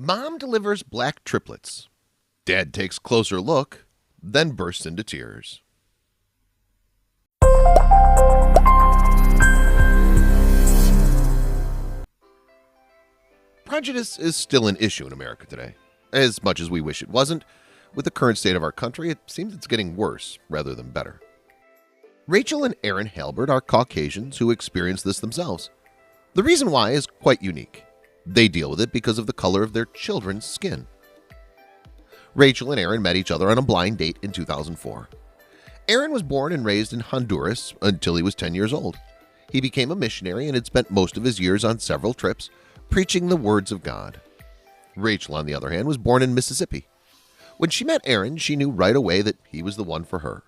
Mom delivers black triplets. Dad takes closer look, then bursts into tears. Prejudice is still an issue in America today. As much as we wish it wasn't, with the current state of our country, it seems it's getting worse rather than better. Rachel and Aaron Halbert are Caucasians who experience this themselves. The reason why is quite unique. They deal with it because of the color of their children's skin. Rachel and Aaron met each other on a blind date in 2004. Aaron was born and raised in Honduras until he was 10 years old. He became a missionary and had spent most of his years on several trips preaching the words of God. Rachel, on the other hand, was born in Mississippi. When she met Aaron, she knew right away that he was the one for her.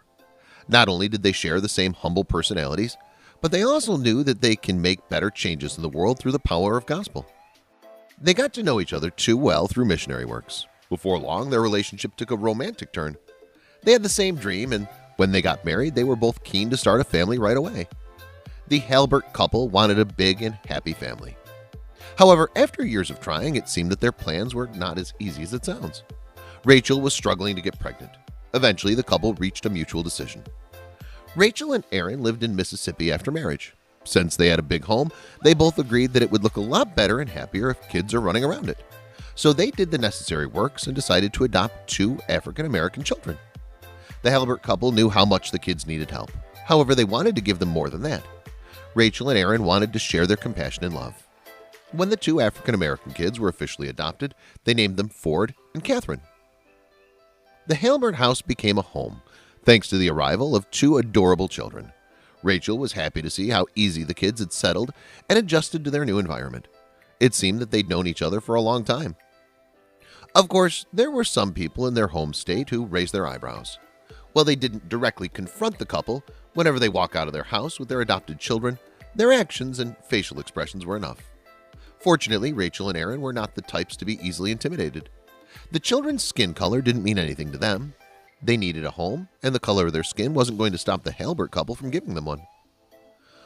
Not only did they share the same humble personalities, but they also knew that they can make better changes in the world through the power of gospel. They got to know each other too well through missionary works. Before long, their relationship took a romantic turn. They had the same dream, and when they got married, they were both keen to start a family right away. The Halbert couple wanted a big and happy family. However, after years of trying, it seemed that their plans were not as easy as it sounds. Rachel was struggling to get pregnant. Eventually, the couple reached a mutual decision. Rachel and Aaron lived in Mississippi after marriage. Since they had a big home, they both agreed that it would look a lot better and happier if kids are running around it. So they did the necessary works and decided to adopt 2 African-American children. The Halbert couple knew how much the kids needed help. However, they wanted to give them more than that. Rachel and Aaron wanted to share their compassion and love. When the 2 African-American kids were officially adopted, they named them Ford and Catherine. The Halbert house became a home, thanks to the arrival of 2 adorable children. Rachel was happy to see how easy the kids had settled and adjusted to their new environment. It seemed that they'd known each other for a long time. Of course, there were some people in their home state who raised their eyebrows. While they didn't directly confront the couple, whenever they walk out of their house with their adopted children, their actions and facial expressions were enough. Fortunately, Rachel and Aaron were not the types to be easily intimidated. The children's skin color didn't mean anything to them. They needed a home, and the color of their skin wasn't going to stop the Halbert couple from giving them one.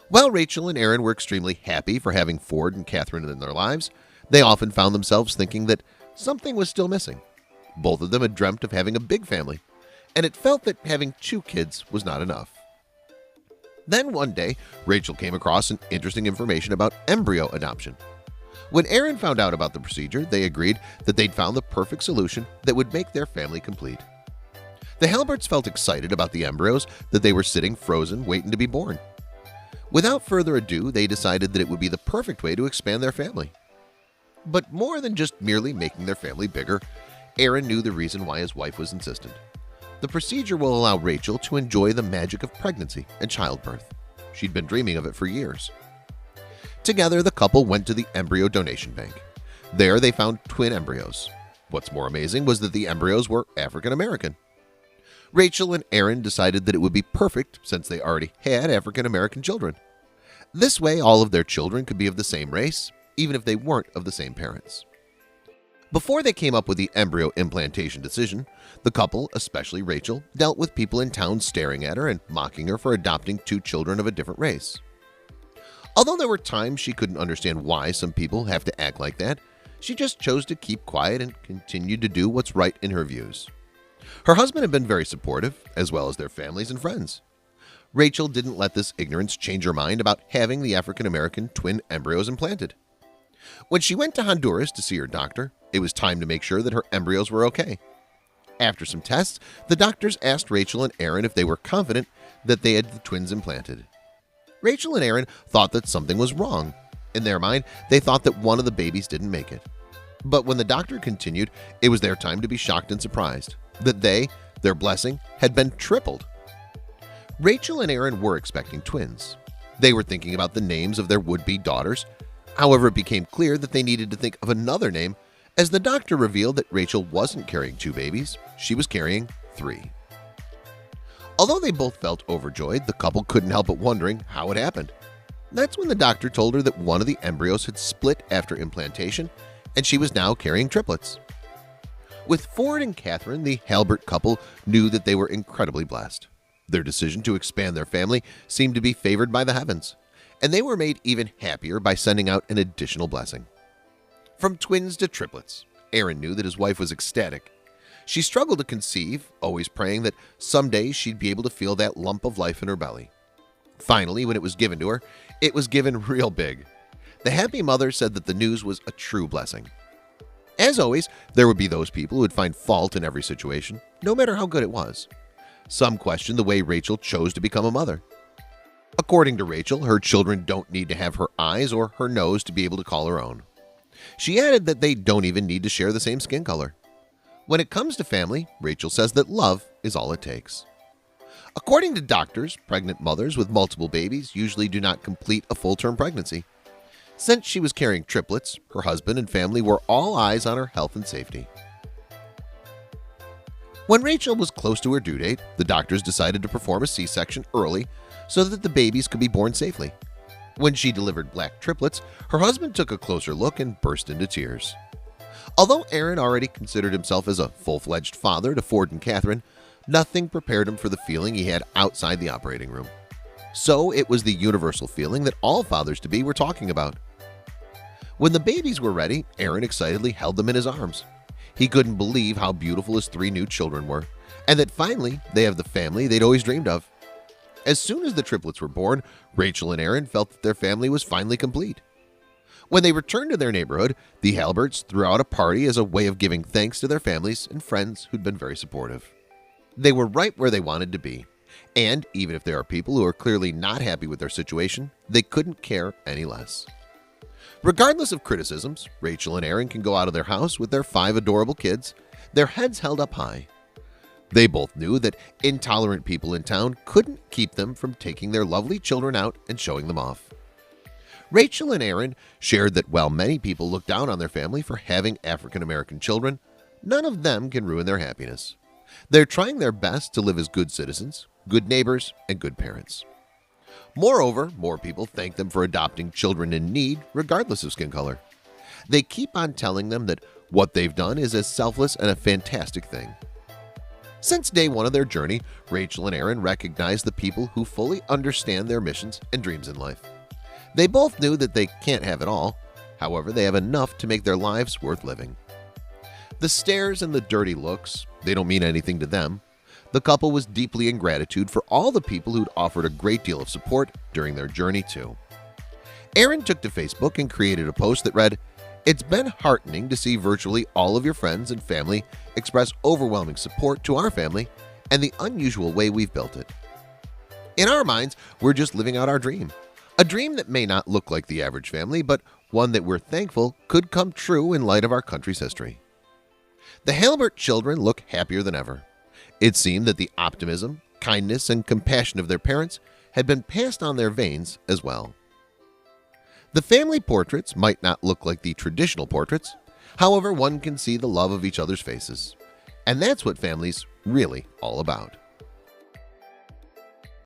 While Rachel and Aaron were extremely happy for having Ford and Catherine in their lives, they often found themselves thinking that something was still missing. Both of them had dreamt of having a big family, and it felt that having 2 kids was not enough. Then one day, Rachel came across an interesting information about embryo adoption. When Aaron found out about the procedure, they agreed that they'd found the perfect solution that would make their family complete. The Halberts felt excited about the embryos that they were sitting frozen waiting to be born. Without further ado, they decided that it would be the perfect way to expand their family. But more than just merely making their family bigger, Aaron knew the reason why his wife was insistent. The procedure will allow Rachel to enjoy the magic of pregnancy and childbirth. She'd been dreaming of it for years. Together, the couple went to the embryo donation bank. There, they found twin embryos. What's more amazing was that the embryos were African American. Rachel and Aaron decided that it would be perfect since they already had African American children. This way, all of their children could be of the same race, even if they weren't of the same parents. Before they came up with the embryo implantation decision, the couple, especially Rachel, dealt with people in town staring at her and mocking her for adopting 2 children of a different race. Although there were times she couldn't understand why some people have to act like that, she just chose to keep quiet and continued to do what's right in her views. Her husband had been very supportive, as well as their families and friends. Rachel didn't let this ignorance change her mind about having the African-American twin embryos implanted. When she went to Honduras to see her doctor, it was time to make sure that her embryos were okay. After some tests, the doctors asked Rachel and Aaron if they were confident that they had the twins implanted. Rachel and Aaron thought that something was wrong. In their mind, they thought that one of the babies didn't make it. But when the doctor continued, it was their time to be shocked and surprised that their blessing, had been tripled. Rachel and Aaron were expecting twins. They were thinking about the names of their would-be daughters. However, it became clear that they needed to think of another name, as the doctor revealed that Rachel wasn't carrying 2 babies, she was carrying 3. Although they both felt overjoyed, the couple couldn't help but wondering how it happened. That's when the doctor told her that one of the embryos had split after implantation, and she was now carrying triplets. With Ford and Catherine, the Halbert couple knew that they were incredibly blessed. Their decision to expand their family seemed to be favored by the heavens, and they were made even happier by sending out an additional blessing. From twins to triplets, Aaron knew that his wife was ecstatic. She struggled to conceive, always praying that someday she'd be able to feel that lump of life in her belly. Finally, when it was given to her, it was given real big. The happy mother said that the news was a true blessing. As always, there would be those people who would find fault in every situation, no matter how good it was. Some questioned the way Rachel chose to become a mother. According to Rachel, her children don't need to have her eyes or her nose to be able to call her own. She added that they don't even need to share the same skin color. When it comes to family, Rachel says that love is all it takes. According to doctors, pregnant mothers with multiple babies usually do not complete a full-term pregnancy. Since she was carrying triplets, her husband and family were all eyes on her health and safety. When Rachel was close to her due date, the doctors decided to perform a C-section early so that the babies could be born safely. When she delivered black triplets, her husband took a closer look and burst into tears. Although Aaron already considered himself as a full-fledged father to Ford and Catherine, nothing prepared him for the feeling he had outside the operating room. So it was the universal feeling that all fathers-to-be were talking about. When the babies were ready, Aaron excitedly held them in his arms. He couldn't believe how beautiful his 3 new children were, and that finally they have the family they'd always dreamed of. As soon as the triplets were born, Rachel and Aaron felt that their family was finally complete. When they returned to their neighborhood, the Halberts threw out a party as a way of giving thanks to their families and friends who'd been very supportive. They were right where they wanted to be, and even if there are people who are clearly not happy with their situation, they couldn't care any less. Regardless of criticisms, Rachel and Aaron can go out of their house with their 5 adorable kids, their heads held up high. They both knew that intolerant people in town couldn't keep them from taking their lovely children out and showing them off. Rachel and Aaron shared that while many people look down on their family for having African-American children, none of them can ruin their happiness. They're trying their best to live as good citizens, good neighbors, and good parents. Moreover, more people thank them for adopting children in need regardless of skin color. They keep on telling them that what they've done is as selfless and a fantastic thing. Since day one of their journey, Rachel and Aaron recognized the people who fully understand their missions and dreams in life. They both knew that they can't have it all. However, they have enough to make their lives worth living. The stares and the dirty looks, they don't mean anything to them. The couple was deeply in gratitude for all the people who'd offered a great deal of support during their journey too. Aaron took to Facebook and created a post that read, "It's been heartening to see virtually all of your friends and family express overwhelming support to our family and the unusual way we've built it. In our minds, we're just living out our dream. A dream that may not look like the average family, but one that we're thankful could come true in light of our country's history." The Halbert children look happier than ever. It seemed that the optimism, kindness, and compassion of their parents had been passed on their veins as well. The family portraits might not look like the traditional portraits. However, one can see the love of each other's faces. And that's what family's really all about.